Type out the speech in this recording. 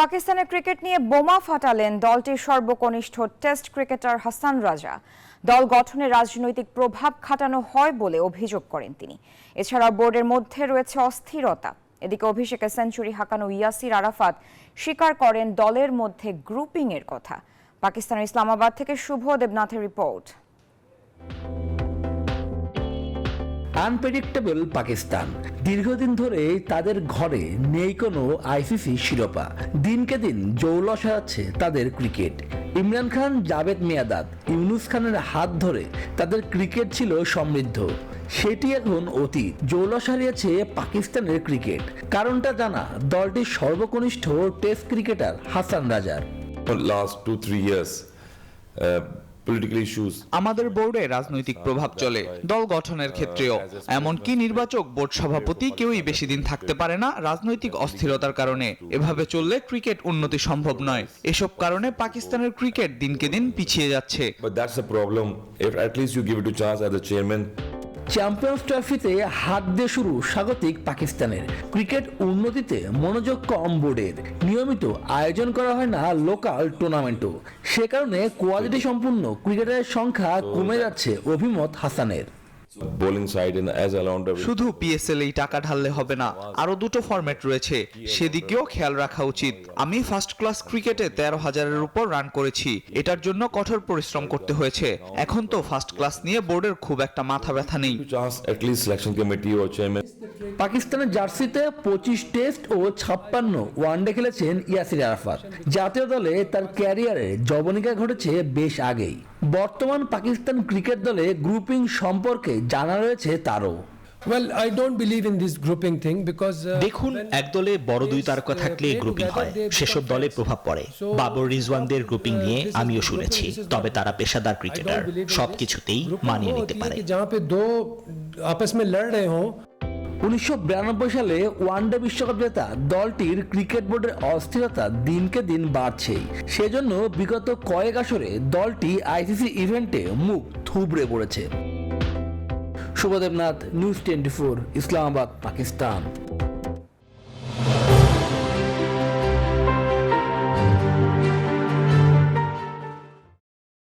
পাকিস্তানের ক্রিকেট নিয়ে বোমা ফাটালেন দলটির সর্বকনিষ্ঠ টেস্ট ক্রিকেটার হাসান রাজা। দল গঠনে রাজনৈতিক প্রভাব খাটানো হয় বলে অভিযোগ করেন তিনি। এছাড়া বোর্ডের মধ্যে রয়েছে অস্থিরতা। এদিকে অভিষেকে সেঞ্চুরি হাঁকানো ইয়াসির আরাফাত স্বীকার করেন দলের মধ্যে গ্রুপিং এর কথা। পাকিস্তানের ইসলামাবাদ থেকে শুভ দেবনাথের রিপোর্ট। আনপ্রেডিক্টেবল পাকিস্তান। দীর্ঘদিন ধরে তাদের ঘরে নেই কোনো আইসিসি শিরোপা। দিনকে দিন জৌলস হারাচ্ছে তাদের ক্রিকেট। ইমরান খান, জাভেদ মিয়াঁদাদ, ইউনুস খানের হাত ধরে তাদের ক্রিকেট ছিল সমৃদ্ধ, সেটি এখন অতীত। জৌলস হারিয়েছে পাকিস্তানের ক্রিকেট। কারণটা জানা দলটির সর্বকনিষ্ঠ টেস্ট ক্রিকেটার হাসান রাজার। Last 2-3 years, political issues. আমাদের বোর্ডে রাজনৈতিক প্রভাব চলে, দল গঠনের ক্ষেত্রেও। এমনকি নির্বাচক, বোর্ড সভাপতি কেউই বেশি দিন থাকতে পারে না রাজনৈতিক অস্থিরতার কারণে। এভাবে চললে ক্রিকেট উন্নতি সম্ভব নয়। এসব কারণে পাকিস্তানের ক্রিকেট দিনকে দিন পিছিয়ে যাচ্ছে। But that's the problem. If at least you give it a chance as a chairman. Champions ট্রফিতে হাত দিয়ে শুরু স্বাগতিক পাকিস্তানের। ক্রিকেট উন্নতিতে মনোযোগ কম বোর্ডের। নিয়মিত আয়োজন করা হয় না লোকাল টুর্নামেন্টও। সে কারণে কোয়ালিটি সম্পূর্ণ ক্রিকেটারের সংখ্যা কমে যাচ্ছে অভিমত হাসানের। Bowling side and as all-rounder. শুধু পিএসএল এই টাকা ঢাললে হবে না, আরো দুটো ফরম্যাট রয়েছে, সেদিকেও খেয়াল রাখা উচিত। আমি ফার্স্ট ক্লাস ক্রিকেটে 13,000-এর উপর রান করেছি। এটার জন্য কঠোর পরিশ্রম করতে হয়েছে। এখন তো ফার্স্ট ক্লাস নিয়ে বোর্ডের খুব একটা মাথা ব্যথা নেই। Chance at least selection committee or chairman. পাকিস্তানের জার্সিতে 25 টেস্ট ও 56 ওয়ানডে খেলেছেন ইয়াসির আরাফাত। জাতীয় দলে তার ক্যারিয়ারে জবনিকা ঘটেছে বেশ আগেই। বর্তমান পাকিস্তান ক্রিকেট দলে গ্রুপিং সম্পর্কে জানা রয়েছে তারও। Well, I don't believe in this grouping thing because দেখুন, এক দলে বড় দুই তারকা থাকলে গ্রুপিং হয়, সেসব দলে প্রভাব পড়ে। বাবর রিজওয়ানদের গ্রুপিং নিয়ে আমিও শুনেছি, তবে তারা পেশাদার ক্রিকেটার, সবকিছুতেই মানিয়ে নিতে পারে। जहां पे दो आपस में लड़ रहे हों। 1992 সালে ওয়ানডে বিশ্বকাপ জেতা দলটির ক্রিকেট বোর্ডের অস্থিরতা দিনকে দিন বাড়ছেই। সেজন্য বিগত কয়েক আসরে দলটি আইসিসি ইভেন্টে মুখ থুবড়ে পড়েছে। শুভ দেবনাথ, নিউজ 24, ইসলামাবাদ, পাকিস্তান।